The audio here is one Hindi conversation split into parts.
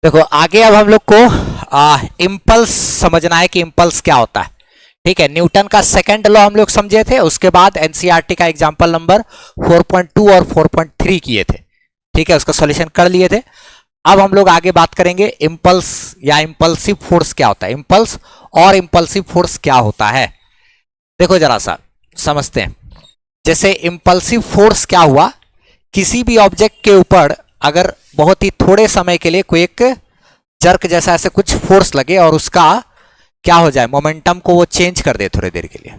देखो आगे अब हम लोग को इम्पल्स समझना है कि इम्पल्स क्या होता है। ठीक है, न्यूटन का सेकंड लॉ हम लोग समझे थे, उसके बाद एनसीईआरटी का एग्जांपल नंबर 4.2 और 4.3 किए थे। ठीक है, उसका सॉल्यूशन कर लिए थे। अब हम लोग आगे बात करेंगे इम्पल्स या इम्पल्सिव फोर्स क्या होता है, इम्पल्स और इम्पल्सिव फोर्स क्या होता है। देखो जरा सा समझते हैं। जैसे इम्पल्सिव फोर्स क्या हुआ, किसी भी ऑब्जेक्ट के ऊपर अगर बहुत ही थोड़े समय के लिए कोई एक जर्क जैसा ऐसे कुछ फोर्स लगे और उसका क्या हो जाए, मोमेंटम को वो चेंज कर दे थोड़ी देर के लिए,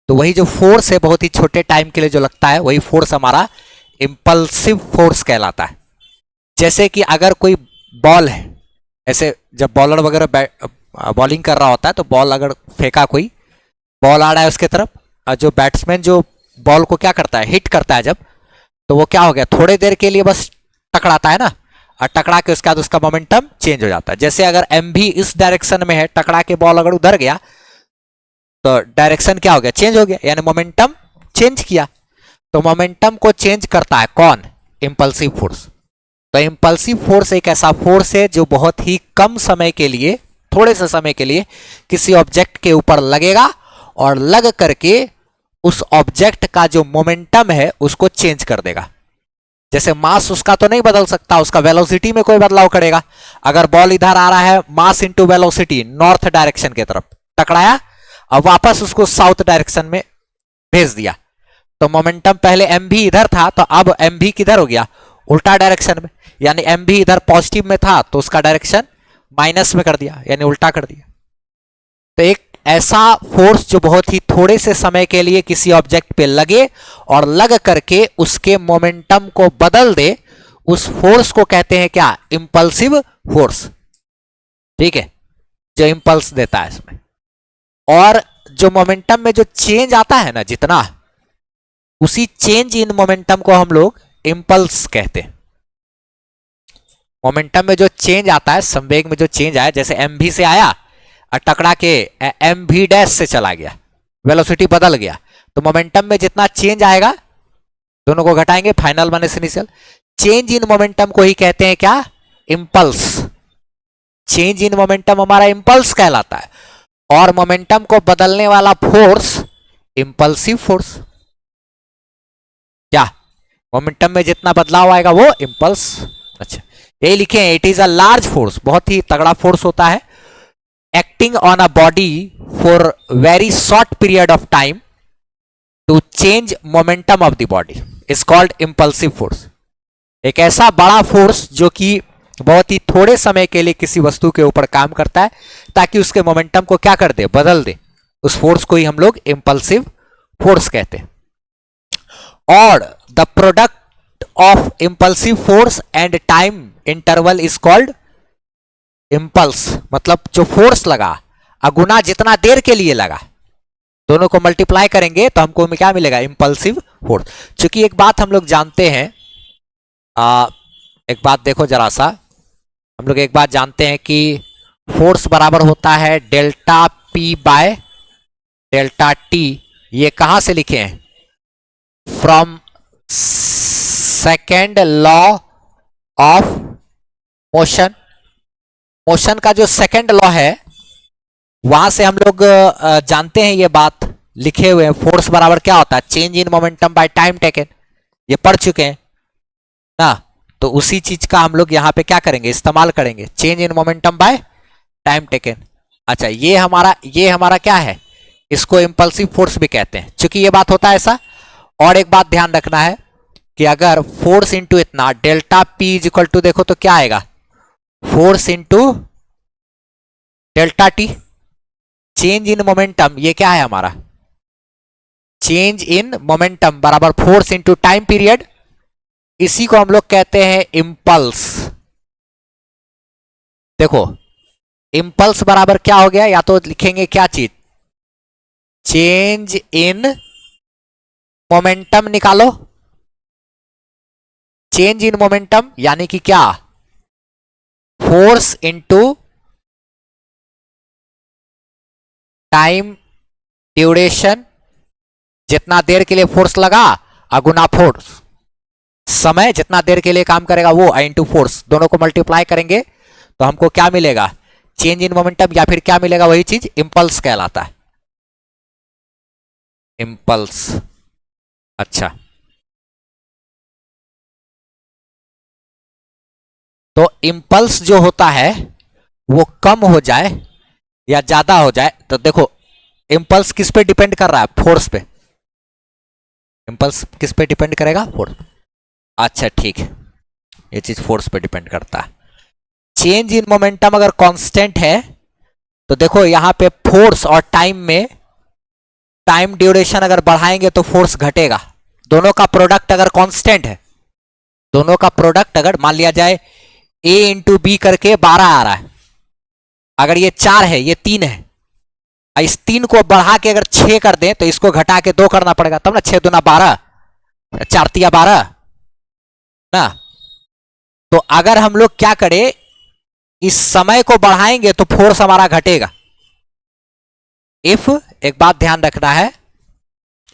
तो वही जो फोर्स है बहुत ही छोटे टाइम के लिए जो लगता है वही फोर्स हमारा इम्पल्सिव फोर्स कहलाता है। जैसे कि अगर कोई बॉल है, ऐसे जब बॉलर वगैरह बॉलिंग कर रहा होता है तो बॉल अगर फेंका, कोई बॉल आ रहा है उसके तरफ, और जो बैट्समैन जो बॉल को क्या करता है, हिट करता है जब, तो वो क्या हो गया, थोड़े देर के लिए बस टकराता है ना, और टकरा के उसके बाद उसका मोमेंटम चेंज हो जाता है। जैसे अगर एम भी इस डायरेक्शन में है, टकरा के बॉल अगर उधर गया तो डायरेक्शन क्या हो गया, चेंज हो गया, यानी मोमेंटम चेंज किया। तो मोमेंटम को चेंज करता है कौन, इम्पल्सिव फोर्स। तो इम्पल्सिव फोर्स एक ऐसा फोर्स है जो बहुत ही कम समय के लिए, थोड़े से समय के लिए किसी ऑब्जेक्ट के ऊपर लगेगा और लग करके उस ऑब्जेक्ट का जो मोमेंटम है उसको चेंज कर देगा। जैसे मास उसका तो नहीं बदल सकता, उसका वेलोसिटी में कोई बदलाव करेगा। अगर बॉल इधर आ रहा है, mass into velocity, north direction की तरफ टकराया, अब वापस उसको साउथ डायरेक्शन में भेज दिया, तो मोमेंटम पहले एम भी इधर था तो अब एम भी किधर हो गया, उल्टा डायरेक्शन में। यानी एम भी इधर पॉजिटिव में था तो उसका डायरेक्शन माइनस में कर दिया, यानी उल्टा कर दिया। तो एक ऐसा फोर्स जो बहुत ही थोड़े से समय के लिए किसी ऑब्जेक्ट पे लगे और लग करके उसके मोमेंटम को बदल दे, उस फोर्स को कहते हैं क्या, इंपल्सिव फोर्स। ठीक है, जो इंपल्स देता है इसमें। और जो मोमेंटम में जो चेंज आता है ना जितना, उसी चेंज इन मोमेंटम को हम लोग इंपल्स कहते हैं। मोमेंटम में जो चेंज आता है, संवेग में जो चेंज आया, जैसे एम भी से आया और टकरा के एम भी डैश से चला गया, वेलोसिटी बदल गया, तो मोमेंटम में जितना चेंज आएगा दोनों को घटाएंगे, final minus initial, change in momentum को ही कहते हैं क्या, इंपल्स। चेंज इन मोमेंटम हमारा इंपल्स कहलाता है, और मोमेंटम को बदलने वाला फोर्स इंपल्सिव फोर्स। क्या, मोमेंटम में जितना बदलाव आएगा वो इंपल्स। अच्छा, यही लिखे हैं, it is a large force, बहुत ही तगड़ा फोर्स होता है, acting on a body for very short period of time to change momentum of the body is called impulsive force. एक ऐसा बड़ा फोर्स जो कि बहुत ही थोड़े समय के लिए किसी वस्तु के ऊपर काम करता है ताकि उसके मोमेंटम को क्या कर दे, बदल दे, उस फोर्स को ही हम लोग इंपल्सिव फोर्स कहते हैं। और the product of impulsive force and time interval is called impulse. मतलब जो फोर्स लगा अगुना जितना देर के लिए लगा, दोनों को मल्टीप्लाई करेंगे तो हमको क्या मिलेगा, इंपल्सिव फोर्स। चूंकि एक बात हम लोग जानते हैं, एक बात देखो जरा सा, हम लोग एक बात जानते हैं कि फोर्स बराबर होता है delta P by delta T. ये कहां से लिखे हैं, from second law of motion. Motion का जो सेकेंड लॉ है वहां से हम लोग जानते हैं, ये बात लिखे हुए हैं, फोर्स बराबर क्या होता है, change in momentum by time taken, ये पढ़ चुके हैं ना। तो उसी चीज का हम लोग यहां पे क्या करेंगे, इस्तेमाल करेंगे, change in momentum by time taken. अच्छा, ये हमारा क्या है, इसको इंपल्सिव फोर्स भी कहते हैं, चूंकि ये बात होता है ऐसा। और एक बात ध्यान रखना है कि अगर फोर्स इंटू इतना delta P is equal to, देखो तो क्या आएगा, force into delta T, change in momentum, ये क्या है हमारा, चेंज इन मोमेंटम बराबर फोर्स इंटू टाइम पीरियड, इसी को हम लोग कहते हैं इंपल्स। देखो इंपल्स बराबर क्या हो गया, या तो लिखेंगे क्या चीज, चेंज इन मोमेंटम निकालो, चेंज इन मोमेंटम यानी कि क्या, फोर्स इंटू टाइम ड्यूरेशन, जितना देर के लिए फोर्स लगा अगुना फोर्स, समय जितना देर के लिए काम करेगा वो इंटू फोर्स, दोनों को मल्टीप्लाई करेंगे तो हमको क्या मिलेगा, चेंज इन मोमेंटम, या फिर क्या मिलेगा, वही चीज इंपल्स कहलाता है, इंपल्स। अच्छा, तो इंपल्स जो होता है वो कम हो जाए या ज्यादा हो जाए, तो देखो इंपल्स किस पे डिपेंड कर रहा है, फोर्स पे। इंपल्स किस पे डिपेंड करेगा, फोर्स। अच्छा ठीक है, ये चीज फोर्स पे डिपेंड करता है। चेंज इन मोमेंटम अगर कांस्टेंट है तो देखो यहां पे फोर्स और टाइम में, टाइम ड्यूरेशन अगर बढ़ाएंगे तो फोर्स घटेगा। दोनों का प्रोडक्ट अगर कांस्टेंट है, दोनों का प्रोडक्ट अगर मान लिया जाए a इंटू बी करके 12 आ रहा है, अगर ये 4 है ये 3 है, इस 3 को बढ़ा के अगर 6 कर दें तो इसको घटा के 2 करना पड़ेगा, तब ना 6 दूना 12, 4 तिया 12 ना। तो अगर हम लोग क्या करें, इस समय को बढ़ाएंगे तो फोर्स हमारा घटेगा। इफ, एक बात ध्यान रखना है,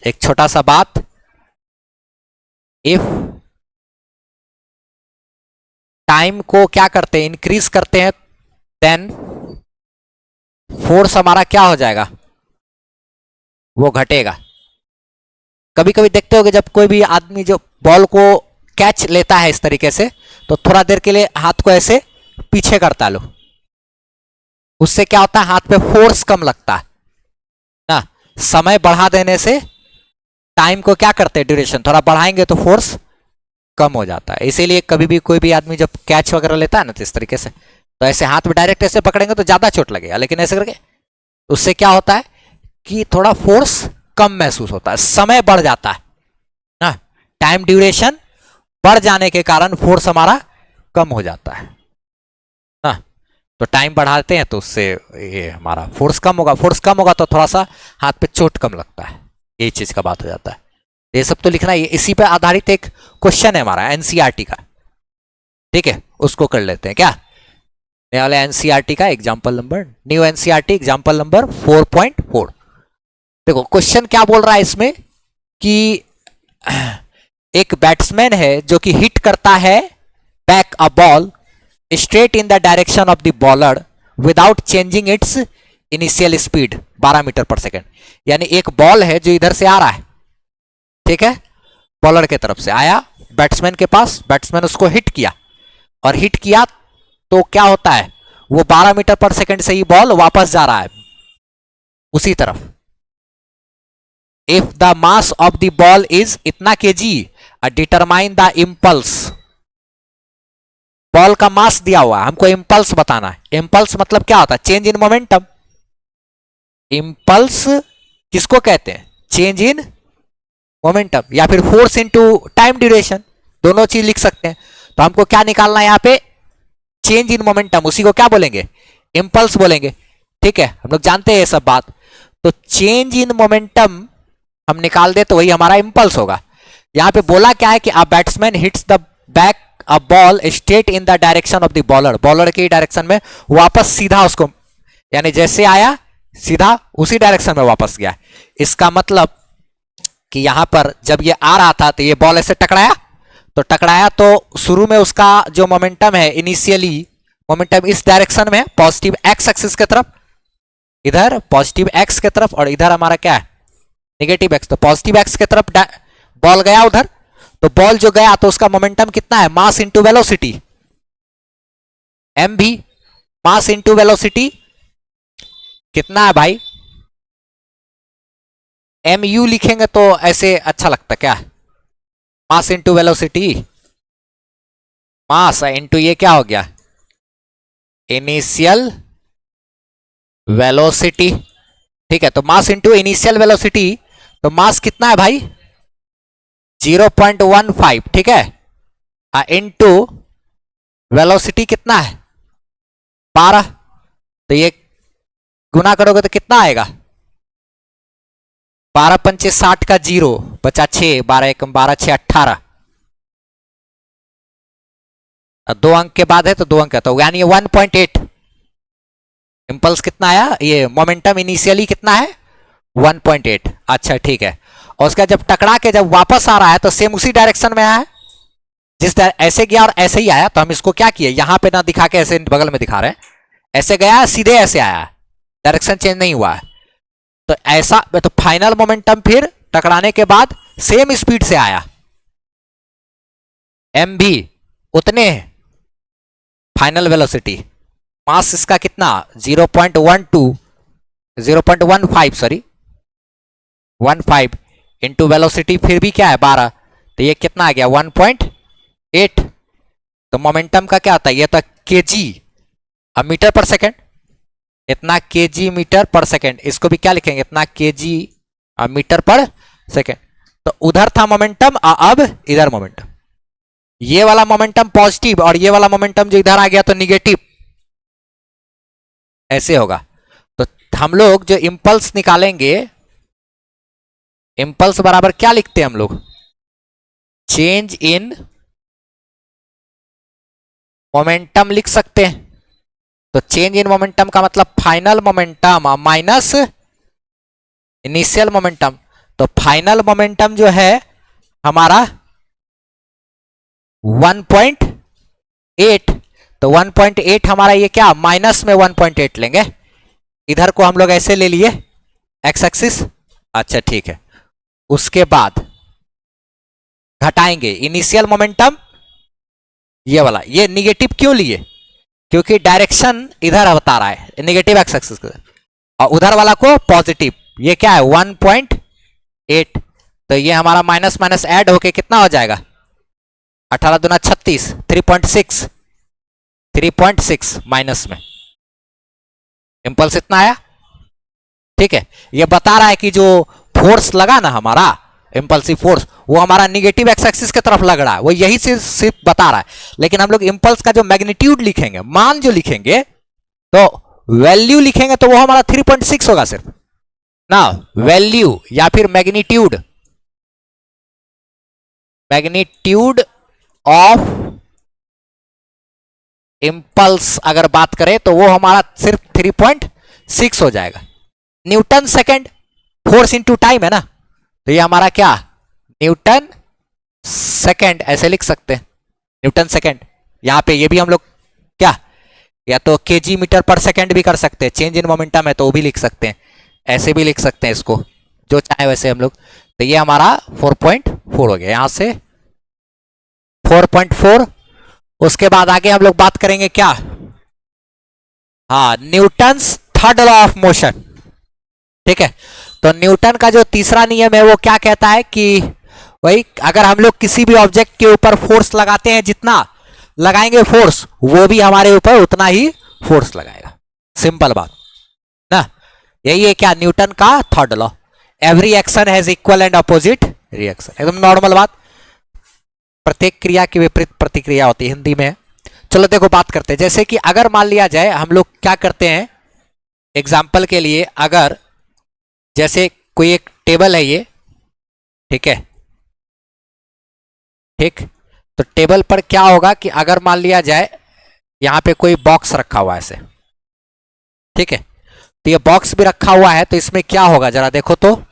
एक छोटा सा बात, इफ टाइम को क्या करते हैं, इंक्रीज करते हैं, देन फोर्स हमारा क्या हो जाएगा, वो घटेगा। कभी कभी देखते होगे जब कोई भी आदमी जो बॉल को कैच लेता है इस तरीके से, तो थोड़ा देर के लिए हाथ को ऐसे पीछे करता लो, उससे क्या होता है, हाथ पे फोर्स कम लगता है ना। समय बढ़ा देने से टाइम को क्या करते हैं, ड्यूरेशन थोड़ा बढ़ाएंगे तो फोर्स कम हो जाता है। इसीलिए कभी भी कोई भी आदमी जब कैच वगैरह लेता है ना, तो इस तरीके से, तो ऐसे हाथ में डायरेक्ट ऐसे पकड़ेंगे तो ज्यादा चोट लगेगा, लेकिन ऐसे करके उससे क्या होता है कि थोड़ा फोर्स कम महसूस होता है, समय बढ़ जाता है ना। टाइम ड्यूरेशन बढ़ जाने के कारण फोर्स हमारा कम हो जाता है ना। तो टाइम बढ़ाते हैं तो उससे ये हमारा फोर्स कम होगा, फोर्स कम होगा तो थोड़ा सा हाथ पे चोट कम लगता है, यही चीज का बात हो जाता है। ये सब तो लिखना है, इसी पे आधारित एक क्वेश्चन है हमारा एनसीईआरटी का, ठीक है, उसको कर लेते हैं क्या। नया वाला एनसीईआरटी का example number, new NCERT example number 4.4। देखो क्वेश्चन क्या बोल रहा है इसमें कि एक बैट्समैन है जो कि हिट करता है back a ball straight in the direction of the bowler without changing its initial speed 12 metre per second. यानी एक बॉल है जो इधर से आ रहा है, ठीक है, बॉलर के तरफ से आया बैट्समैन के पास, बैट्समैन उसको हिट किया, और हिट किया तो क्या होता है, वो 12 मीटर पर सेकेंड से ही बॉल वापस जा रहा है उसी तरफ। If the mass of the ball is इतना KG, determine the impulse. Ball का मास दिया हुआ है, हमको इंपल्स बताना है। इंपल्स मतलब क्या होता है, चेंज इन मोमेंटम। इंपल्स किसको कहते हैं, चेंज इन मोमेंटम, या फिर फोर्स इनटू टाइम ड्यूरेशन, दोनों चीज लिख सकते हैं। तो हमको क्या निकालना है यहाँ पे, चेंज इन मोमेंटम, उसी को क्या बोलेंगे, इंपल्स बोलेंगे, ठीक है, हम लोग जानते हैं ये सब बात। तो चेंज इन मोमेंटम हम निकाल दे तो वही हमारा इंपल्स होगा। यहां पे बोला क्या है कि a batsman hits the back a ball straight in the direction of the bowler, bowler की डायरेक्शन में वापस सीधा उसको, यानी जैसे आया सीधा उसी डायरेक्शन में वापस गया। इसका मतलब कि यहां पर जब ये आ रहा था तो ये बॉल ऐसे टकराया, तो टकराया तो शुरू में उसका जो मोमेंटम है, इनिशियली मोमेंटम इस डायरेक्शन में है, पॉजिटिव एक्स एक्सिस की तरफ, इधर पॉजिटिव एक्स की तरफ, और इधर हमारा क्या है, नेगेटिव एक्स। तो पॉजिटिव एक्स की तरफ बॉल गया उधर, तो बॉल जो गया तो उसका मोमेंटम कितना है, मास इंटू वेलोसिटी, एम भी, मास इंटू वेलोसिटी कितना है भाई, एम यू लिखेंगे तो ऐसे अच्छा लगता क्या, mass into velocity, mass into ये क्या हो गया, इनिशियल वेलोसिटी, ठीक है। तो मास इंटू इनिशियल वेलोसिटी, तो मास कितना है भाई 0.15, ठीक है, इंटू वेलोसिटी कितना है 12, तो ये गुना करोगे तो कितना आएगा, 12 पंचे 60 का 0 बचा 6, 12 एकम 12 6 18, 2 अंक के बाद है तो 2 अंक है, तो यानी 1.8 इंपल्स कितना आया, ये मोमेंटम इनिशियली कितना है 1.8। अच्छा ठीक है, और उसका जब टकरा के जब वापस आ रहा है तो सेम उसी डायरेक्शन में आया है जिस तरह ऐसे गया और ऐसे ही आया, तो हम इसको क्या किए, यहां पे ना दिखा के ऐसे बगल में दिखा रहे हैं, ऐसे गया सीधे ऐसे आया, डायरेक्शन चेंज नहीं हुआ है। तो ऐसा, तो फाइनल मोमेंटम फिर टकराने के बाद सेम स्पीड से आया, एम भी उतने फाइनल वेलोसिटी, मास इसका कितना 0.12 0.15 सॉरी 15 इंटू वेलोसिटी फिर भी क्या है 12, तो ये कितना आ गया 1.8। तो मोमेंटम का क्या होता है, ये तो केजी अब मीटर पर सेकेंड, इतना केजी मीटर पर सेकेंड, इसको भी क्या लिखेंगे इतना केजी मीटर पर सेकेंड। तो उधर था मोमेंटम, अब इधर मोमेंटम, ये वाला मोमेंटम पॉजिटिव और ये वाला मोमेंटम जो इधर आ गया तो निगेटिव, ऐसे होगा। तो हम लोग जो इंपल्स निकालेंगे, इंपल्स बराबर क्या लिखते हैं हम लोग, चेंज इन मोमेंटम लिख सकते हैं। तो चेंज इन मोमेंटम का मतलब final momentum minus initial momentum. तो फाइनल मोमेंटम जो है हमारा 1.8, तो 1.8 हमारा ये क्या माइनस में 1.8 लेंगे, इधर को हम लोग ऐसे ले लिए एक्स एक्सिस, अच्छा ठीक है। उसके बाद घटाएंगे इनिशियल मोमेंटम, ये वाला, ये निगेटिव क्यों लिए, क्योंकि डायरेक्शन इधर बता रहा है निगेटिव एक्स एक्सिस, और उधर वाला को पॉजिटिव, ये क्या है 1.8। तो ये हमारा माइनस माइनस ऐड होके कितना हो जाएगा 18 दूना 36, 3.6 माइनस में इंपल्स इतना आया। ठीक है, ये बता रहा है कि जो फोर्स लगा ना हमारा इंपल्सिव फोर्स, वो हमारा निगेटिव एक्स एक्सिस की तरफ लग रहा है, वो यही सिर्फ बता रहा है। लेकिन हम लोग इंपल्स का जो मैग्नीट्यूड लिखेंगे, मान जो लिखेंगे, तो वैल्यू लिखेंगे तो वो हमारा 3.6 होगा सिर्फ ना, वैल्यू या फिर मैग्नीट्यूड, मैग्नीट्यूड ऑफ इंपल्स अगर बात करें तो वो हमारा सिर्फ 3.6 हो जाएगा। Newton second, force into time है ना, तो ये हमारा क्या न्यूटन सेकेंड ऐसे लिख सकते हैं, न्यूटन सेकेंड। यहां पे ये भी हम लोग क्या, या तो केजी मीटर पर सेकेंड भी कर सकते हैं, चेंज इन मोमेंटम है तो वो भी लिख सकते हैं, ऐसे भी लिख सकते हैं, इसको जो चाहे वैसे हम लोग। तो ये हमारा 4.4 हो गया, यहां से 4.4। उसके बाद आगे हम लोग बात करेंगे क्या, हाँ Newton's third law of motion. ठीक है, तो न्यूटन का जो तीसरा नियम है वो क्या कहता है कि वही, अगर हम लोग किसी भी ऑब्जेक्ट के ऊपर फोर्स लगाते हैं, जितना लगाएंगे फोर्स वो भी हमारे ऊपर उतना ही फोर्स लगाएगा, सिंपल बात ना। यही है क्या न्यूटन का third law, every action has equal and opposite reaction, एकदम नॉर्मल बात। प्रत्येक क्रिया की विपरीत प्रतिक्रिया होती है, हिंदी में। चलो देखो बात करते हैं, जैसे कि अगर मान लिया जाए हम लोग क्या करते हैं, एग्जाम्पल के लिए, अगर जैसे कोई एक टेबल है ये, ठीक है, ठीक, तो टेबल पर क्या होगा कि अगर मान लिया जाए यहां पे कोई बॉक्स रखा हुआ है ऐसे, ठीक है, तो ये बॉक्स भी रखा हुआ है, तो इसमें क्या होगा जरा देखो तो,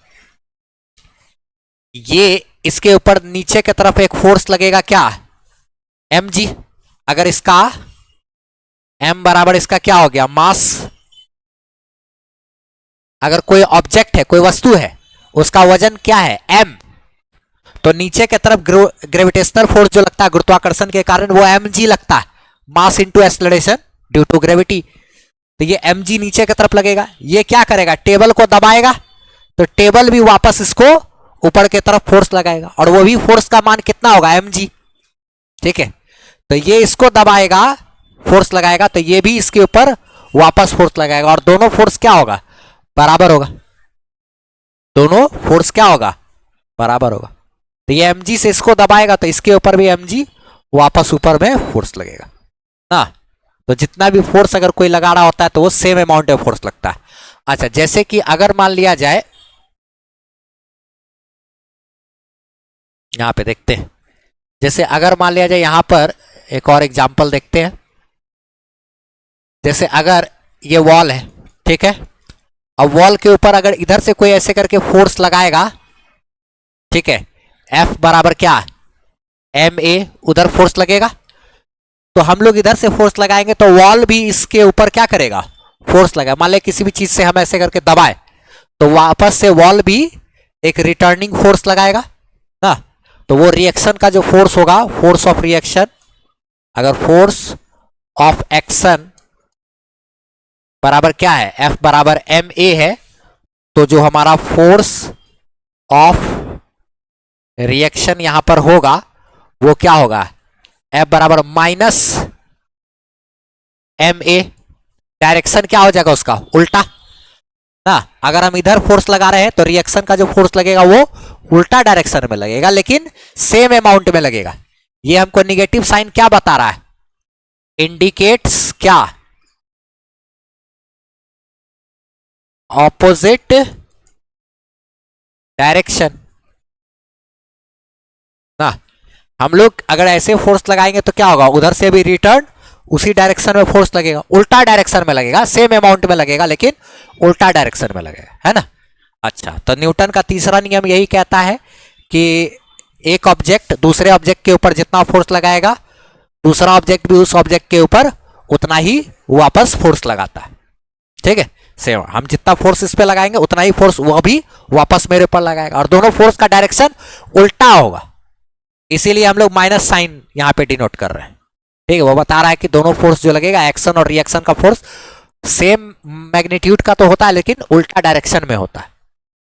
ये इसके ऊपर नीचे की तरफ एक फोर्स लगेगा क्या mg, अगर इसका m बराबर इसका क्या हो गया मास, अगर कोई ऑब्जेक्ट है कोई वस्तु है उसका वजन क्या है m, तो नीचे की तरफ ग्रेविटेशनल फोर्स जो लगता है गुरुत्वाकर्षण के कारण वो mg लगता है, mass into acceleration due to gravity. तो ये mg नीचे की तरफ लगेगा, ये क्या करेगा टेबल को दबाएगा, तो टेबल भी वापस इसको ऊपर की तरफ फोर्स लगाएगा, और वो भी फोर्स का मान कितना होगा mg। ठीक है, तो ये इसको दबाएगा फोर्स लगाएगा, तो ये भी इसके ऊपर वापस फोर्स लगाएगा, और दोनों फोर्स क्या होगा बराबर होगा, दोनों फोर्स क्या होगा बराबर होगा। तो ये mg से इसको दबाएगा तो इसके ऊपर भी mg वापस ऊपर में फोर्स लगेगा ना। तो जितना भी फोर्स अगर कोई लगा रहा होता है तो वो सेम अमाउंट ऑफ फोर्स लगता है। अच्छा, जैसे कि अगर मान लिया जाए, यहां पे देखते हैं, जैसे अगर मान लिया जाए यहां पर एक और एग्जांपल देखते हैं, जैसे अगर ये वॉल है, ठीक है, अब वॉल के ऊपर अगर इधर से कोई ऐसे करके फोर्स लगाएगा, ठीक है, F बराबर क्या एम ए उधर फोर्स लगेगा, तो हम लोग इधर से फोर्स लगाएंगे तो वॉल भी इसके ऊपर क्या करेगा, फोर्स लगाए। मान ले किसी भी चीज से हम ऐसे करके दबाए तो वापस से वॉल भी एक रिटर्निंग फोर्स लगाएगा ना, तो वो रिएक्शन का जो फोर्स होगा, फोर्स ऑफ रिएक्शन, अगर फोर्स ऑफ एक्शन बराबर क्या है, F बराबर एम ए है, तो जो हमारा फोर्स ऑफ रिएक्शन यहां पर होगा वो क्या होगा, F बराबर माइनस एम ए। डायरेक्शन क्या हो जाएगा उसका, उल्टा ना। अगर हम इधर फोर्स लगा रहे हैं तो रिएक्शन का जो फोर्स लगेगा वो उल्टा डायरेक्शन में लगेगा, लेकिन सेम अमाउंट में लगेगा। ये हमको निगेटिव साइन क्या बता रहा है, इंडिकेट्स क्या, ऑपोजिट डायरेक्शन ना। हम लोग अगर ऐसे फोर्स लगाएंगे तो क्या होगा, उधर से भी रिटर्न उसी डायरेक्शन में फोर्स लगेगा, उल्टा डायरेक्शन में लगेगा, सेम अमाउंट में लगेगा लेकिन उल्टा डायरेक्शन में लगेगा, है ना। अच्छा, तो न्यूटन का तीसरा नियम यही कहता है कि एक ऑब्जेक्ट दूसरे ऑब्जेक्ट के ऊपर जितना फोर्स लगाएगा, दूसरा ऑब्जेक्ट भी उस ऑब्जेक्ट के ऊपर उतना ही वापस फोर्स लगाता है। ठीक है, सेम हम जितना फोर्स इस पे लगाएंगे उतना ही फोर्स वो भी वापस मेरे ऊपर लगाएगा, और दोनों फोर्स का डायरेक्शन उल्टा होगा, इसीलिए हम लोग माइनस साइन यहां पे डिनोट कर रहे हैं। ठीक है, वो बता रहा है कि दोनों फोर्स जो लगेगा, एक्शन और रिएक्शन का फोर्स सेम मैग्नीट्यूड का तो होता है लेकिन उल्टा डायरेक्शन में होता है।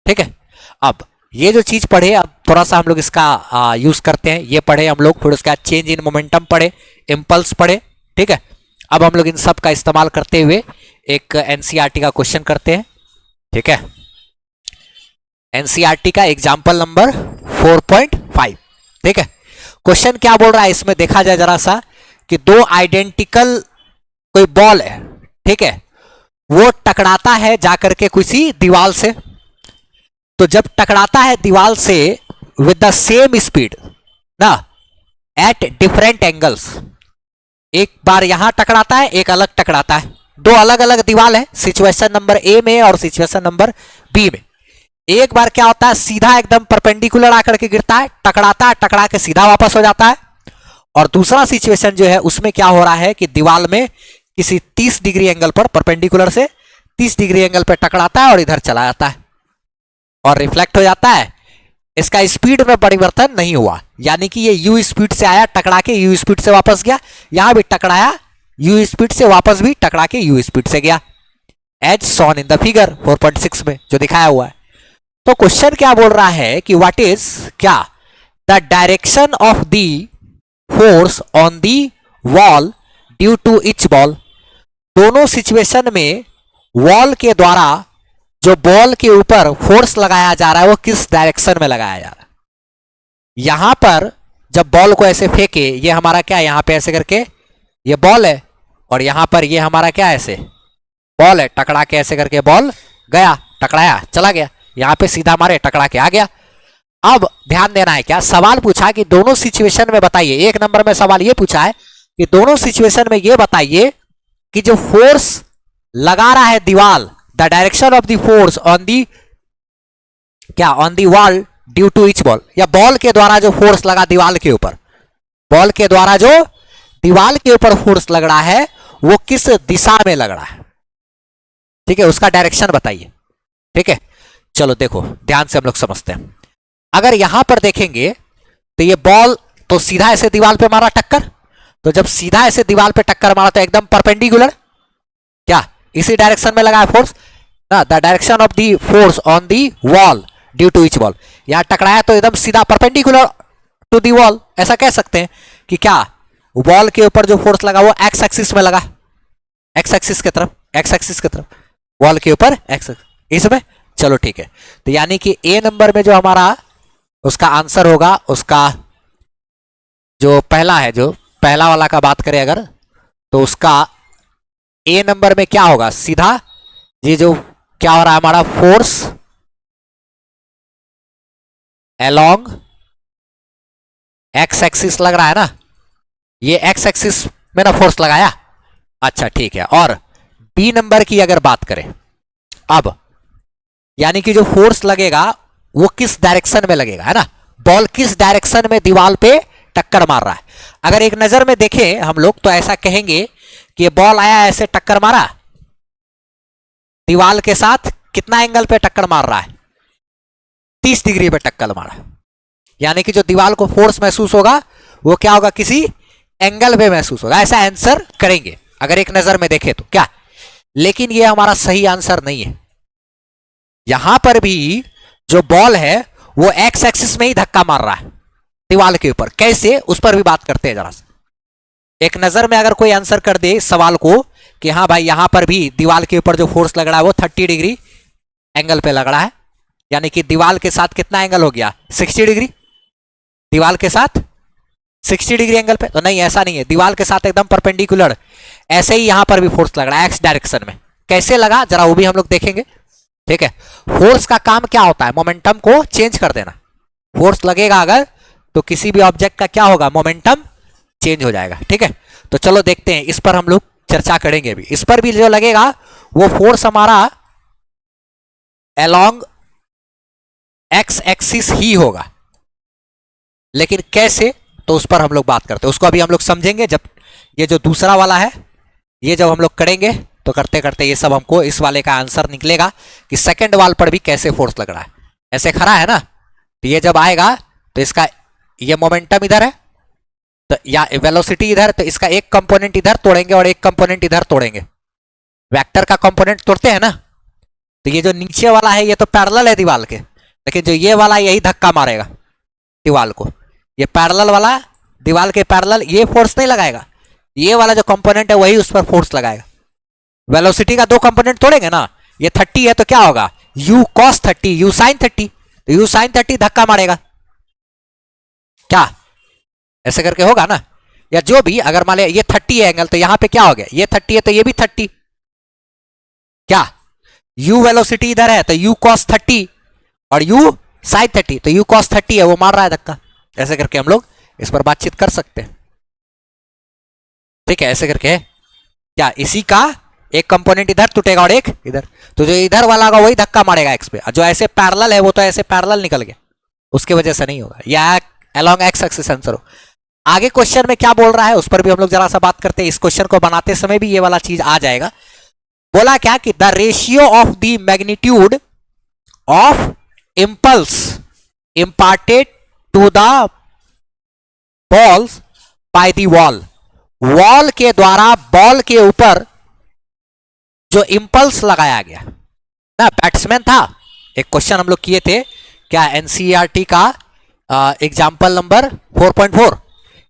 ठीक है, अब ये जो चीज पढ़े, अब थोड़ा सा हम लोग इसका यूज करते हैं। ये पढ़े हम लोग, फिर उसके बाद चेंज इन मोमेंटम पढ़े, इंपल्स पढ़े। ठीक है, अब हम लोग इन सब का इस्तेमाल करते हुए एक एनसीईआरटी का क्वेश्चन करते हैं। ठीक है, एनसीईआरटी का एग्जाम्पल नंबर 4.5। ठीक है, क्वेश्चन क्या बोल रहा है इसमें देखा जाए जरा सा, कि दो आइडेंटिकल कोई बॉल है, ठीक है, वो टकराता है जाकर के किसी दीवार से। तो जब टकराता है दीवार से विद द सेम स्पीड ना, एट डिफरेंट एंगल्स, एक बार यहां टकराता है, एक अलग टकराता है, दो अलग अलग दीवार है, सिचुएशन नंबर ए में और सिचुएशन नंबर बी में। एक बार क्या होता है, सीधा एकदम परपेंडिकुलर आकर के गिरता है, टकराता है, टकरा के सीधा वापस हो जाता है। और दूसरा सिचुएशन जो है उसमें क्या हो रहा है कि दीवार में किसी 30 डिग्री एंगल पर, परपेंडिकुलर से 30 डिग्री एंगल पर टकराता है और इधर चला जाता है और रिफ्लेक्ट हो जाता है। इसका स्पीड में परिवर्तन नहीं हुआ, यानी कि ये यू स्पीड से आया, टकरा के यू स्पीड से वापस गया, यहां भी टकराया यू स्पीड से, वापस भी टकरा के यू स्पीड से गया, as shown in the figure 4.6 में जो दिखाया हुआ है। तो क्वेश्चन क्या बोल रहा है कि व्हाट इज क्या, the direction of the force on the wall due to each ball. दोनों सिचुएशन में वॉल के द्वारा जो बॉल के ऊपर फोर्स लगाया जा रहा है वो किस डायरेक्शन में लगाया जा रहा है। यहां पर जब बॉल को ऐसे फेंके, ये हमारा क्या है, यहां पे ऐसे करके ये बॉल है, और यहां पर ये हमारा क्या है, ऐसे बॉल है, टकरा के ऐसे करके बॉल गया, टकराया, चला गया, यहां पे सीधा मारे, टकरा के आ गया। अब ध्यान देना है, क्या सवाल पूछा कि दोनों सिचुएशन में बताइए, एक नंबर में सवाल ये पूछा है कि दोनों सिचुएशन में ये बताइए कि जो फोर्स लगा रहा है दीवार, the direction of the force on the क्या, on the wall due to each ball, या बॉल के द्वारा जो फोर्स लगा दीवार के ऊपर, बॉल के द्वारा जो दीवार के ऊपर फोर्स लग रहा है वो किस दिशा में लग रहा है। ठीक है, उसका डायरेक्शन बताइए। ठीक है, चलो देखो ध्यान से हम लोग समझते हैं। अगर यहां पर देखेंगे तो ये बॉल तो सीधा ऐसे दीवार पे मारा टक्कर, तो जब सीधा ऐसे दीवार पे टक्कर मारा तो एकदम परपेंडिकुलर, क्या इसी डायरेक्शन में लगा है फोर्स ना, the direction of the force on the wall due to each ball, यहां टकराया तो एकदम सीधा परपेंडिकुलर टू दी वॉल। ऐसा कह सकते हैं कि क्या वॉल के ऊपर जो फोर्स लगा वो एक्स एक्सिस में लगा, एक्स एक्सिस की तरफ, एक्स एक्सिस की तरफ, वॉल के ऊपर एक्स इसमें। चलो ठीक है, तो यानी कि ए नंबर में जो हमारा उसका आंसर होगा, उसका जो पहला है, जो पहला वाला का बात करें अगर, तो उसका ए नंबर में क्या होगा, सीधा ये जो क्या हो रहा है हमारा फोर्स अलोंग एक्स एक्सिस लग रहा है ना, ये एक्स एक्सिस में ना फोर्स लगाया। अच्छा ठीक है, और बी नंबर की अगर बात करें, अब यानी कि जो फोर्स लगेगा वो किस डायरेक्शन में लगेगा, है ना, बॉल किस डायरेक्शन में दीवार पे टक्कर मार रहा है। अगर एक नजर में देखें हम लोग तो ऐसा कहेंगे कि बॉल आया ऐसे टक्कर मारा दीवार के साथ, कितना एंगल पे टक्कर मार रहा है? 30 डिग्री पे टक्कर मारा। यानी कि जो दीवार को फोर्स महसूस होगा वो क्या होगा? किसी एंगल पे महसूस होगा। ऐसा आंसर करेंगे अगर एक नजर में देखें तो क्या। लेकिन ये हमारा सही आंसर नहीं है। यहां पर भी जो बॉल है वो एक्स एक्सिस में ही धक्का मार रहा है दीवार के ऊपर। कैसे, उस पर भी बात करते हैं जरा सा। एक नजर में अगर कोई आंसर कर दे इस सवाल को कि हाँ भाई यहां पर भी दीवार के ऊपर जो फोर्स लग रहा है वो 30 डिग्री एंगल पे लग रहा है, यानी कि दीवार के साथ कितना एंगल हो गया? 60 डिग्री। दीवार के साथ 60 डिग्री एंगल पे तो नहीं, ऐसा नहीं है। दीवार के साथ एकदम परपेंडिकुलर ऐसे ही यहां पर भी फोर्स लग रहा है एक्स डायरेक्शन में। कैसे लगा जरा वो भी हम लोग देखेंगे। ठीक है, फोर्स का काम क्या होता है? मोमेंटम को चेंज कर देना। फोर्स लगेगा अगर तो किसी भी ऑब्जेक्ट का क्या होगा? मोमेंटम चेंज हो जाएगा। ठीक है, तो चलो देखते हैं, इस पर हम लोग चर्चा करेंगे अभी। इस पर भी जो लगेगा वो फोर्स हमारा अलोंग एक्स एक्सिस ही होगा। लेकिन कैसे, तो उस पर हम लोग बात करते हैं। उसको अभी हम लोग समझेंगे जब ये जो दूसरा वाला है ये जब हम लोग करेंगे तो करते करते ये सब हमको इस वाले का आंसर निकलेगा कि सेकंड वाल पर भी कैसे फोर्स लग रहा है। ऐसे खड़ा है ना, तो ये जब आएगा तो इसका ये मोमेंटम इधर है तो या वेलोसिटी इधर, तो इसका एक कंपोनेंट इधर तोड़ेंगे और एक कंपोनेंट इधर तोड़ेंगे। वेक्टर का कंपोनेंट तोड़ते हैं ना, तो ये जो नीचे वाला है ये तो पैरेलल है दीवार के, लेकिन जो ये वाला यही धक्का मारेगा दीवार को। ये पैरेलल वाला दीवार के पैरेलल ये फोर्स नहीं लगाएगा, ये वाला जो कंपोनेंट है वही उस पर फोर्स लगाएगा। वेलोसिटी का दो कंपोनेंट तोड़ेंगे ना, ये 30 है तो क्या होगा? u cos 30 u sin 30, तो u sin 30 धक्का मारेगा। क्या ऐसे करके होगा ना? या जो भी, अगर मान लिया ये 30 है एंगल तो यहां पे क्या हो गया? ये 30 है तो ये भी 30। क्या u वेलोसिटी इधर है तो u cos 30 और u sin 30, तो u cos 30 है वो मार रहा है धक्का। ऐसे करके हम लोग इस पर बातचीत कर सकते हैं। ठीक है, ऐसे करके क्या इसी का एक कंपोनेंट इधर टूटेगा और एक इधर, तो जो इधर वाला होगा वही धक्का मारेगा एक्स पे। जो ऐसे पैरेलल है वो तो ऐसे पैरेलल निकल गया, उसके वजह से नहीं होगा। या अलोंग एक्स एक्सिस आंसर हो। आगे क्वेश्चन में क्या बोल रहा है उस पर भी हम लोग जरा सा बात करते हैं। इस क्वेश्चन को बनाते समय भी ये वाला चीज आ जाएगा। बोला क्या कि the ratio of the magnitude of impulse imparted to the balls by the wall. Wall के द्वारा बॉल के ऊपर जो इंपल्स लगाया गया ना, बैट्समैन था। एक क्वेश्चन हम लोग किए थे क्या एनसीईआरटी का एग्जाम्पल नंबर 4.4।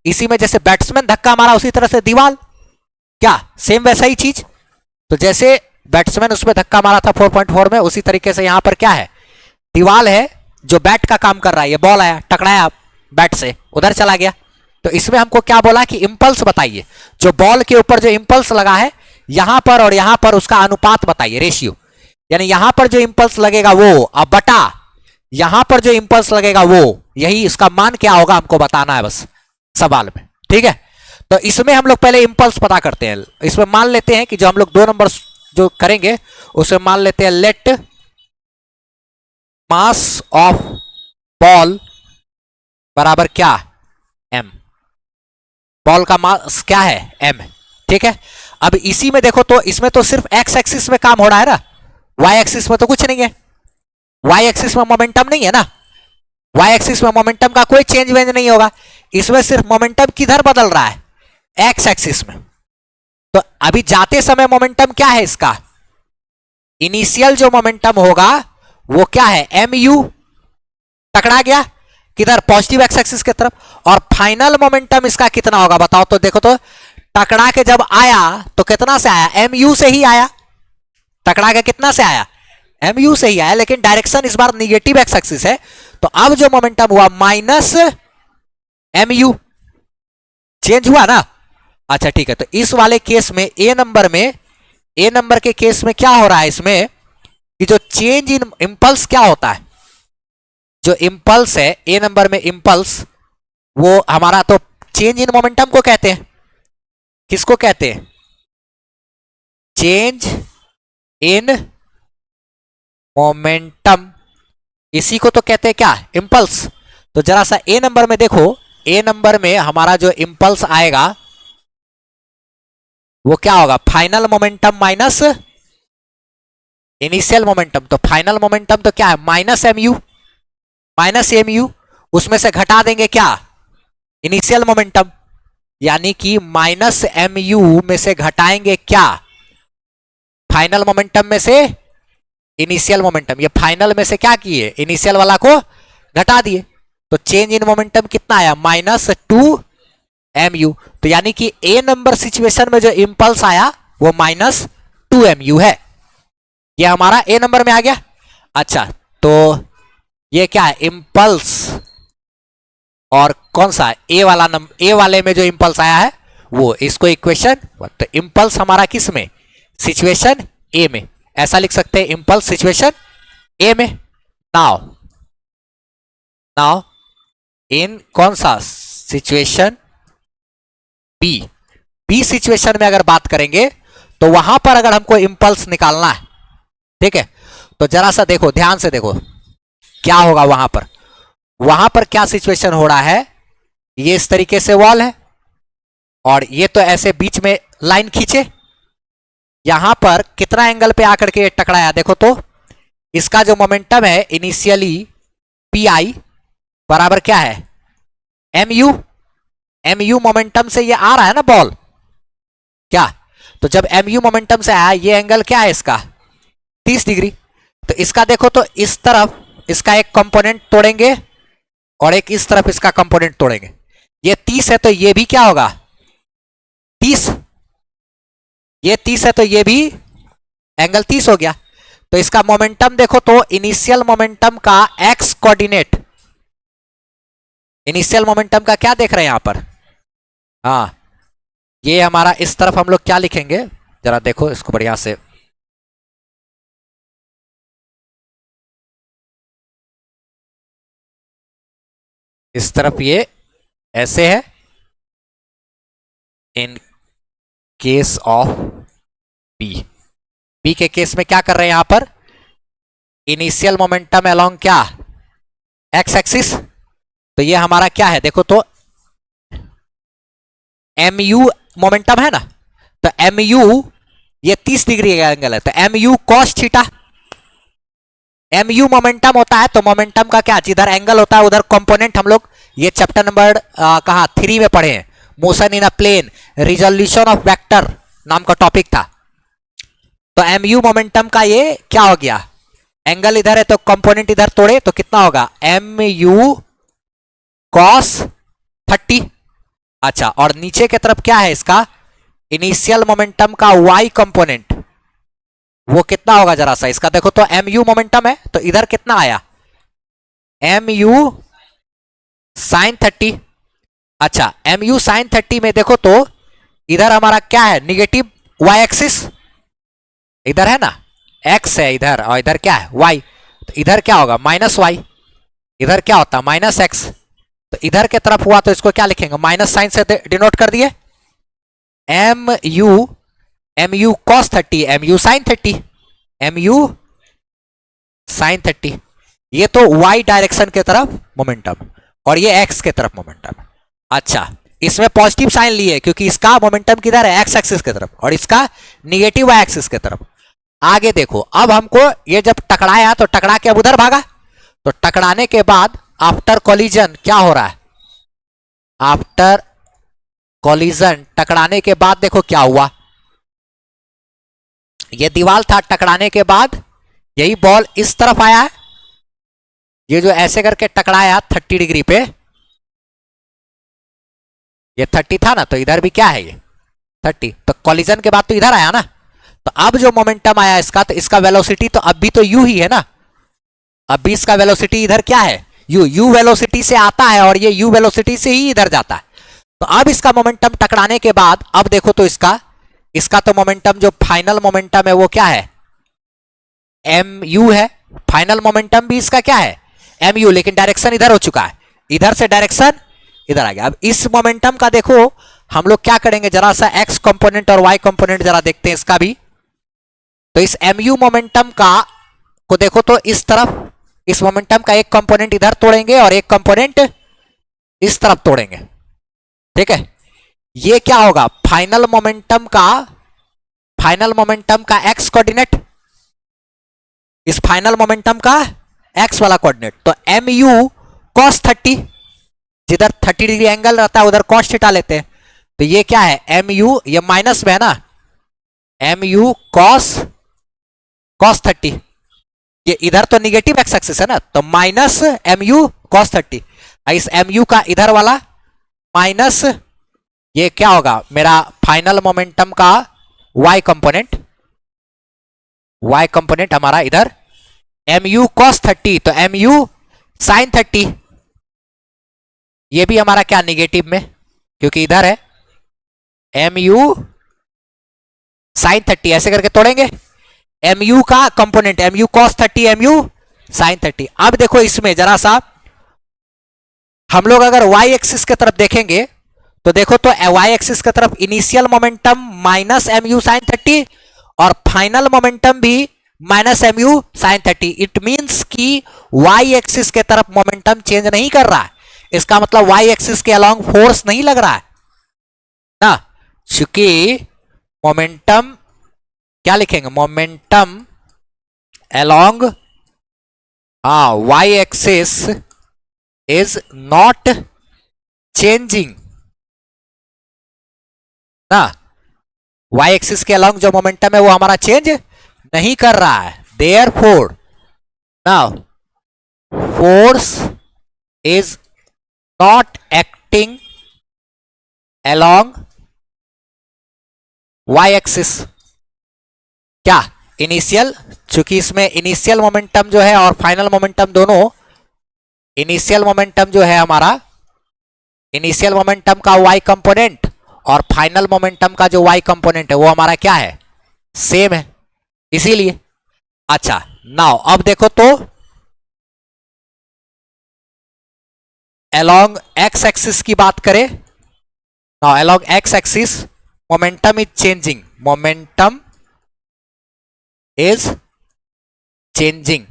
इसी में जैसे बैट्समैन धक्का मारा उसी तरह से दीवार, क्या सेम वैसा ही चीज। तो जैसे बैट्समैन उसमें धक्का मारा था 4.4 में, उसी तरीके से यहां पर क्या है? दीवार है जो बैट का काम कर रहा है। ये बॉल आया टकराया बैट से, उधर चला गया। तो इसमें हमको क्या बोला कि इंपल्स बताइए, जो बॉल के ऊपर जो इंपल्स लगा है यहां पर और यहां पर उसका अनुपात बताइए, रेशियो। यानी यहां पर जो इंपल्स लगेगा वो अब बटा यहां पर जो इंपल्स लगेगा वो, यही इसका मान क्या होगा हमको बताना है बस सवाल में। ठीक है, तो इसमें हम लोग पहले इंपल्स पता करते हैं। इसमें मान लेते हैं कि जो हम लोग 2 नंबर जो करेंगे उसमें मान लेते हैं लेट मास ऑफ बॉल बराबर क्या? m। बॉल का मास क्या है? m। ठीक है, अब इसी में देखो तो इसमें तो सिर्फ x एक्सिस में काम हो रहा है ना, y एक्सिस में तो कुछ नहीं है। y एक्सिस में मोमेंटम नहीं है ना, y एक्सिस में मोमेंटम का कोई चेंज वेंज नहीं होगा। इसमें सिर्फ मोमेंटम किधर बदल रहा है? x एक्सिस में। तो अभी जाते समय मोमेंटम क्या है इसका? इनिशियल जो मोमेंटम होगा वो क्या है? mu, टकरा गया किधर? पॉजिटिव एक्स एक्सिस की तरफ। और फाइनल मोमेंटम इसका कितना होगा बताओ तो? देखो तो टकरा के जब आया तो कितना से आया? mu से ही आया। टकरा के कितना से आया? mu से ही आया, लेकिन डायरेक्शन इस बार निगेटिव एक्स एक्सिस है। तो अब जो मोमेंटम हुआ माइनस mu, चेंज हुआ ना। अच्छा ठीक है, तो इस वाले केस में ए नंबर के केस में क्या हो रहा है इसमें कि जो चेंज इन इंपल्स क्या होता है? जो इंपल्स है ए नंबर में इंपल्स, वो हमारा तो चेंज इन मोमेंटम को कहते हैं। किसको कहते हैं? चेंज इन मोमेंटम, इसी को तो कहते हैं क्या? इंपल्स। तो जरा सा ए नंबर में देखो ए नंबर में हमारा जो इंपल्स आएगा वो क्या होगा, final momentum minus initial momentum. तो फाइनल मोमेंटम तो क्या है, माइनस एम यू, उसमें से घटा देंगे क्या, इनिशियल मोमेंटम, यानी कि माइनस एम यू में से घटाएंगे क्या, फाइनल मोमेंटम में से इनिशियल मोमेंटम। ये फाइनल में से क्या किए, इनिशियल वाला को घटा दिए, तो चेंज इन मोमेंटम कितना आया, -2 mu। तो यानी कि ए नंबर सिचुएशन में जो इंपल्स आया वो -2 mu है। ये हमारा ए नंबर में आ गया। अच्छा, तो ये क्या है, इंपल्स, और कौन सा ए वाला नंबर, ए वाले में जो इंपल्स आया है वो, इसको इक्वेशन, तो इंपल्स हमारा किस में, सिचुएशन ए में, ऐसा लिख सकते हैं, इंपल्स सिचुएशन ए में। नाउ इन कौन सा सिचुएशन बी सिचुएशन में अगर बात करेंगे तो वहां पर अगर हमको इंपल्स निकालना है, ठीक है, तो जरा सा देखो, ध्यान से देखो क्या होगा वहां पर क्या सिचुएशन हो रहा है। ये इस तरीके से वॉल है और ये तो ऐसे बीच में लाइन खींचे, यहां पर कितना एंगल पे आकर के टकराया, देखो तो इसका जो मोमेंटम है इनिशियली पी आई बराबर क्या है, एम यू मोमेंटम से ये आ रहा है ना बॉल, क्या, तो जब एम यू मोमेंटम से आया, ये एंगल क्या है इसका 30 डिग्री। तो इसका देखो तो इस तरफ इसका एक कंपोनेंट तोड़ेंगे और एक इस तरफ इसका कंपोनेंट तोड़ेंगे, ये 30 है तो ये भी क्या होगा 30, ये 30 है तो ये भी एंगल 30 हो गया। तो इसका मोमेंटम देखो तो इनिशियल मोमेंटम का एक्स कोऑर्डिनेट, इनिशियल मोमेंटम का क्या देख रहे हैं यहां पर, हाँ, ये हमारा इस तरफ हम लोग क्या लिखेंगे, जरा देखो इसको बढ़िया से, इस तरफ ये ऐसे है, इन केस ऑफ बी के केस में क्या कर रहे हैं यहां पर, इनिशियल मोमेंटम अलोंग क्या, एक्स एक्सिस। तो ये हमारा क्या है, देखो तो एम यू मोमेंटम है ना, तो एम यू ये 30 डिग्री का एंगल है, तो m u cos theta, m u momentum होता है तो मोमेंटम का क्या, जिधर एंगल होता है उधर कंपोनेंट, हम लोग ये चैप्टर नंबर कहा 3 में पढ़े हैं, motion in a plane, resolution of vector नाम का टॉपिक था। तो एम यू मोमेंटम का ये क्या हो गया, एंगल इधर है तो कंपोनेंट इधर तोड़े तो कितना होगा, एम यू कॉस 30। अच्छा, और नीचे की तरफ क्या है इसका, इनिशियल मोमेंटम का वाई कंपोनेंट, वो कितना होगा जरा सा, इसका देखो तो एम यू मोमेंटम है तो इधर कितना आया, एम यू साइन 30। अच्छा, एम यू साइन 30 में देखो तो इधर हमारा क्या है, निगेटिव वाई एक्सिस, इधर है ना एक्स है इधर, और इधर क्या है वाई, तो इधर क्या होगा माइनस वाई, इधर क्या होता है माइनस एक्स। तो इधर के तरफ हुआ तो इसको क्या लिखेंगे, माइनस साइन से डिनोट कर दिए, m u cos 30, m u sine 30, m u sine 30। ये तो वाई डायरेक्शन के तरफ मोमेंटम और ये एक्स के तरफ मोमेंटम। अच्छा, इसमें पॉजिटिव साइन लिए क्योंकि इसका मोमेंटम किधर है, एक्स एक्सिस के तरफ, और इसका निगेटिव वाई एक्सिस के तरफ। आगे देखो, अब हमको ये जब टकराया तो टकरा के अब उधर भागा, तो टकराने के बाद आफ्टर कोलिजन क्या हो रहा है, आफ्टर कोलिजन टकराने के बाद देखो क्या हुआ, ये दीवार था, टकराने के बाद यही बॉल इस तरफ आया है, ये जो ऐसे करके टकराया 30 डिग्री पे, ये 30 था ना, तो इधर भी क्या है ये 30, तो कोलिजन के बाद तो इधर आया ना, तो अब जो मोमेंटम आया इसका, तो इसका वेलोसिटी तो अब भी तो यू ही है ना, अब भी इसका वेलोसिटी इधर क्या है यू वेलोसिटी से आता है और ये यू वेलोसिटी से ही इधर जाता है। तो अब इसका मोमेंटम टकराने के बाद अब देखो तो इसका तो मोमेंटम जो फाइनल मोमेंटम है वो क्या है, एम यू है, फाइनल मोमेंटम भी इसका क्या है एम यू, लेकिन डायरेक्शन इधर हो चुका है, इधर से डायरेक्शन इधर आ गया। अब इस मोमेंटम का देखो हम लोग क्या करेंगे, जरा सा एक्स कंपोनेंट और वाई कंपोनेंट जरा देखते हैं इसका भी। तो इस एम यू मोमेंटम का को देखो तो इस तरफ इस मोमेंटम का एक कंपोनेंट इधर तोड़ेंगे और एक कंपोनेंट इस तरफ तोड़ेंगे, ठीक है। ये क्या होगा, फाइनल मोमेंटम का एक्स कोऑर्डिनेट, इस फाइनल मोमेंटम का एक्स वाला कोऑर्डिनेट, तो एम यू कॉस 30, जिधर 30 डिग्री एंगल रहता है उधर कॉस थीटा लेते हैं, तो ये क्या है एम यू, ये माइनस में है ना, एम यू कॉस 30, ये इधर तो निगेटिव एक्स एक्सिस है ना, तो माइनस एम यू कॉस 30, इस एम यू का इधर वाला माइनस, ये क्या होगा मेरा फाइनल मोमेंटम का y कंपोनेंट हमारा इधर एम यू कॉस 30, तो एम यू साइन 30, ये भी हमारा क्या निगेटिव में, क्योंकि इधर है एम यू साइन 30, ऐसे करके तोड़ेंगे, एम यू का component m u cos 30, m u sine 30। अब देखो इसमें जरा सा हम लोग अगर y एक्सिस की तरफ देखेंगे तो देखो, तो y एक्सिस की तरफ initial momentum minus m u sine 30 और फाइनल मोमेंटम भी minus m u sine 30। It means कि y एक्सिस के तरफ मोमेंटम चेंज नहीं कर रहा है, इसका मतलब y एक्सिस के अलोंग फोर्स नहीं लग रहा है ना, चूंकि मोमेंटम क्या लिखेंगे, momentum along y axis is not changing ना, y एक्सिस के अलोंग जो मोमेंटम है वो हमारा चेंज नहीं कर रहा है, therefore now force is not acting along y axis, क्या इनिशियल, चूंकि इसमें इनिशियल मोमेंटम जो है और फाइनल मोमेंटम दोनों, इनिशियल मोमेंटम जो है हमारा, इनिशियल मोमेंटम का y कंपोनेंट और फाइनल मोमेंटम का जो y कंपोनेंट है वो हमारा क्या है, सेम है, इसीलिए। अच्छा नाउ अब देखो तो अलोंग x एक्सिस की बात करें, now along x axis momentum is changing, momentum is changing,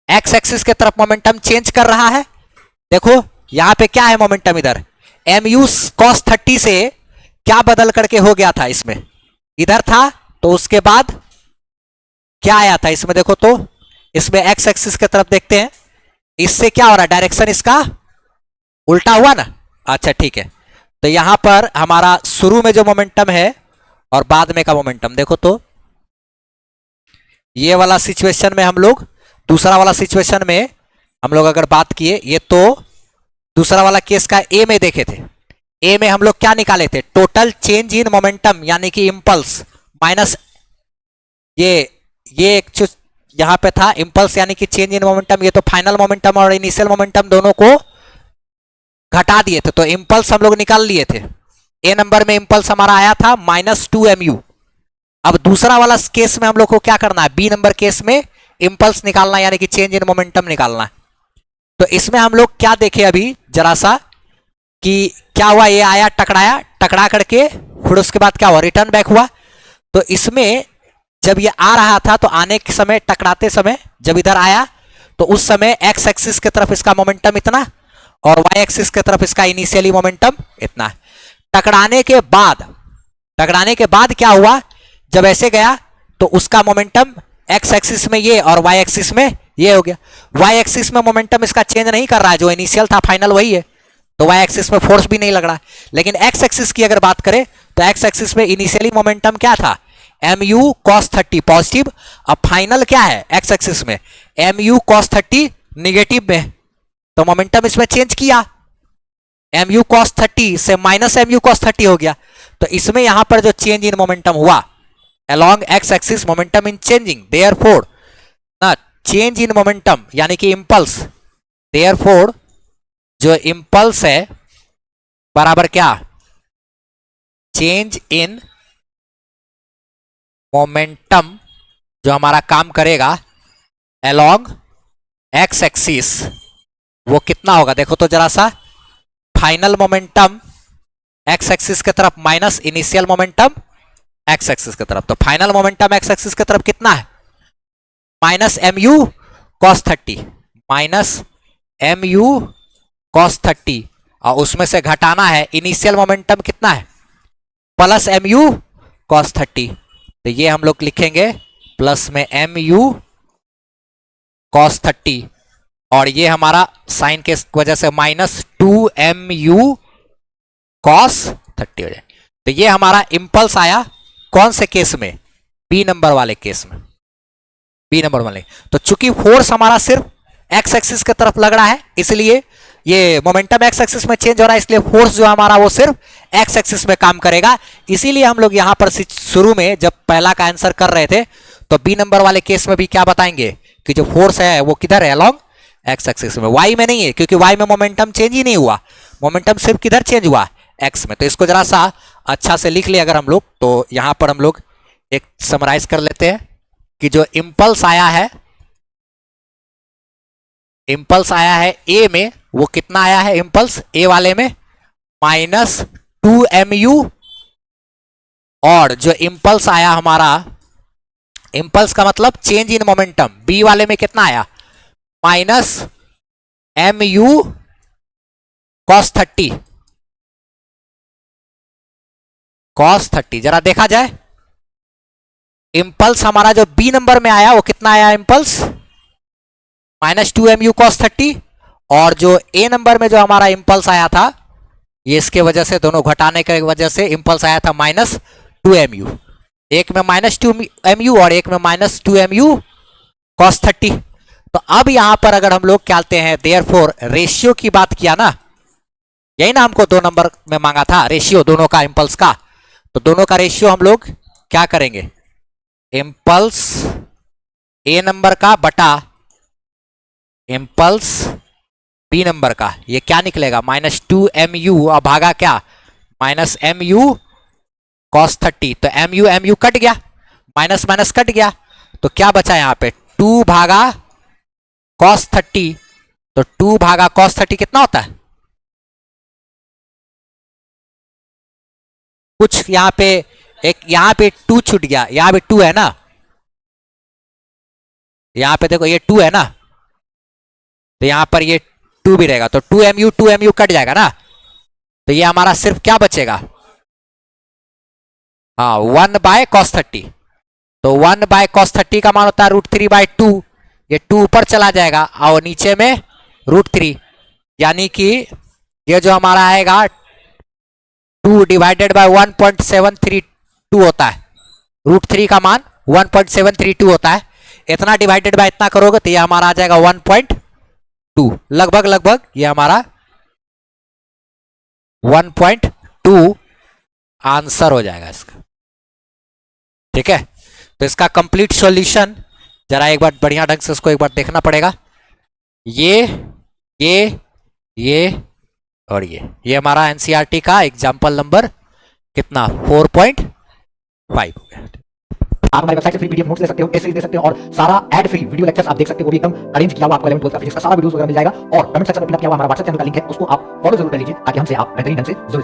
x axis के तरफ मोमेंटम चेंज कर रहा है। देखो यहां पे क्या है मोमेंटम, इधर एम यू कॉस 30 से क्या बदल करके हो गया था, इसमें इधर था, तो उसके बाद क्या आया था इसमें, देखो तो इसमें x एक्सिस की तरफ देखते हैं, इससे क्या हो रहा है, डायरेक्शन इसका उल्टा हुआ ना। अच्छा ठीक है, तो यहां पर हमारा शुरू में जो मोमेंटम है और बाद में का मोमेंटम, देखो तो ये वाला सिचुएशन में हम लोग, दूसरा वाला सिचुएशन में हम लोग अगर बात किए, ये तो दूसरा वाला केस का ए में देखे थे, ए में हम लोग क्या निकाले थे, टोटल चेंज इन मोमेंटम यानी कि इंपल्स माइनस ये एक यहां पे था इंपल्स यानी कि चेंज इन मोमेंटम, ये तो फाइनल मोमेंटम और इनिशियल मोमेंटम दोनों को घटा दिए थे, तो इंपल्स हम लोग निकाल लिए थे। ए नंबर में इंपल्स हमारा आया था -2mu। अब दूसरा वाला केस में हम लोग को क्या करना है, बी नंबर केस में इंपल्स निकालना यानी कि चेंज इन मोमेंटम निकालना है। तो इसमें हम लोग क्या देखे अभी जरा सा कि क्या हुआ, ये आया टकरा करके, फिर उसके बाद क्या हुआ, रिटर्न बैक हुआ। तो इसमें जब ये आ रहा था तो आने के समय, टकराते समय जब इधर आया तो उस समय एक्स एक्सिस की तरफ इसका मोमेंटम इतना और वाई एक्सिस की तरफ इसका इनिशियली मोमेंटम इतना। टकराने के बाद क्या हुआ, जब ऐसे गया तो उसका मोमेंटम एक्स एक्सिस में ये और वाई एक्सिस में ये हो गया। वाई एक्सिस में मोमेंटम इसका चेंज नहीं कर रहा है, जो इनिशियल था फाइनल वही है, तो वाई एक्सिस में फोर्स भी नहीं लग रहा है। लेकिन एक्स एक्सिस की अगर बात करें तो एक्स एक्सिस में इनिशियली मोमेंटम क्या था, mu cos 30 पॉजिटिव, अब फाइनल क्या है एक्स एक्सिस में mu cos 30 निगेटिव में, तो मोमेंटम इसमें चेंज किया, mu cos 30 से -mu cos 30 हो गया। तो इसमें यहां पर जो चेंज इन मोमेंटम हुआ along x axis momentum in changing, therefore ना चेंज इन मोमेंटम यानी कि इंपल्स, therefore जो इंपल्स है बराबर क्या, चेंज इन मोमेंटम जो हमारा काम करेगा along x एक्सिस वो कितना होगा, देखो तो जरा सा, फाइनल मोमेंटम x एक्सिस की तरफ minus initial momentum x axis की तरफ, तो फाइनल मोमेंटम x एक्सिस की तरफ कितना है, -mu cos 30 -mu cos 30 और उसमें से घटाना है इनिशियल मोमेंटम कितना है प्लस एम यू कॉस 30, तो ये हम लोग लिखेंगे प्लस में एम यू कॉस 30 और ये हमारा साइन के वजह से माइनस 2mu कॉस 30 हो जाए। तो ये हमारा इंपल्स आया कौन से केस में, बी नंबर वाले केस में, बी नंबर वाले। तो चूंकि फोर्स हमारा सिर्फ एक्स एक्सिस की तरफ लग रहा है इसलिए ये मोमेंटम एक्स एक्सिस में चेंज हो रहा है, इसलिए फोर्स जो हमारा वो सिर्फ एक्स एक्सिस में काम करेगा। इसीलिए हम लोग यहां पर शुरू में जब पहला का आंसर कर रहे थे तो बी नंबर वाले केस में भी क्या बताएंगे कि जो फोर्स है वो किधर है, अलोंग एक्स एक्सिस में, वाई में नहीं है, क्योंकि वाई में मोमेंटम चेंज ही नहीं हुआ, मोमेंटम सिर्फ किधर चेंज हुआ, एक्स में। तो इसको जरा सा अच्छा से लिख ले अगर हम लोग, तो यहां पर हम लोग एक समराइज कर लेते हैं कि जो इंपल्स आया है, इंपल्स आया है ए में, वो कितना आया है इंपल्स ए वाले में माइनस 2mu, और जो इंपल्स आया हमारा, इंपल्स का मतलब चेंज इन मोमेंटम, बी वाले में कितना आया माइनस mu cos 30, cos 30। जरा देखा जाए इंपल्स हमारा जो बी नंबर में आया वो कितना आया इंपल्स माइनस 2mu cos 30, और जो ए नंबर में जो हमारा इंपल्स आया था ये इसके वजह से दोनों घटाने की वजह से इंपल्स आया था माइनस 2mu, एक में माइनस 2mu और एक में माइनस 2mu cos 30। तो अब यहां पर अगर हम लोग क्या कहते हैं देयरफॉर रेशियो की बात किया ना, यही ना हमको 2 नंबर में मांगा था रेशियो दोनों का इंपल्स का, तो दोनों का रेशियो हम लोग क्या करेंगे, इंपल्स ए नंबर का बटा इंपल्स बी नंबर का, ये क्या निकलेगा माइनस 2mu और भागा क्या माइनस mu cos 30। तो mu कट गया, माइनस माइनस कट गया, तो क्या बचा यहां पे 2 भागा cos 30, तो 2 भागा cos 30 कितना होता है, कुछ यहां पे एक यहां पे 2 छूट गया, यहां पे 2 है ना, यहां पे देखो ये 2 है ना, तो यहां पर ये 2 भी रहेगा, तो 2mu कट जाएगा ना, तो ये हमारा सिर्फ क्या बचेगा, हाँ 1 बाय cos 30। तो 1 बाय cos 30 का मान होता है √3/2, ये 2 ऊपर चला जाएगा और नीचे में √3, यानी कि ये जो हमारा आएगा 2 डिवाइडेड बाय 1.732 होता है, √3 का मान 1.732 होता है, इतना डिवाइडेड बाय इतना करोगे तो ये हमारा आ जाएगा 1.2, लगभग लगभग ये हमारा 1.2 आंसर हो जाएगा इसका। ठीक है, तो इसका कंप्लीट सॉल्यूशन जरा एक बार बढ़िया ढंग से इसको एक बार देखना पड़ेगा, ये और ये हमारा एनसीईआरटी का एग्जाम्पल नंबर कितना 4.5 हो गया। आप हमारी वेबसाइट से फ्री पीडीएफ नोट्स ले सकते हो, एसेज दे सकते हो और सारा एड फ्री वीडियो लेक्चर्स आप देख सकते हो, वो भी एकदम अरेंज किया हुआ आपको 11 12 का फिजिक्स का सारा वीडियोस वगैरह मिल जाएगा। और कमेंट सेक्शन में पिन किया हुआ हमारा व्हाट्सएप चैनल का लिंक है, उसको आप फॉलो जरूर कर लीजिए ताकि हमसे आप बेहतरीन ढंग से जुड़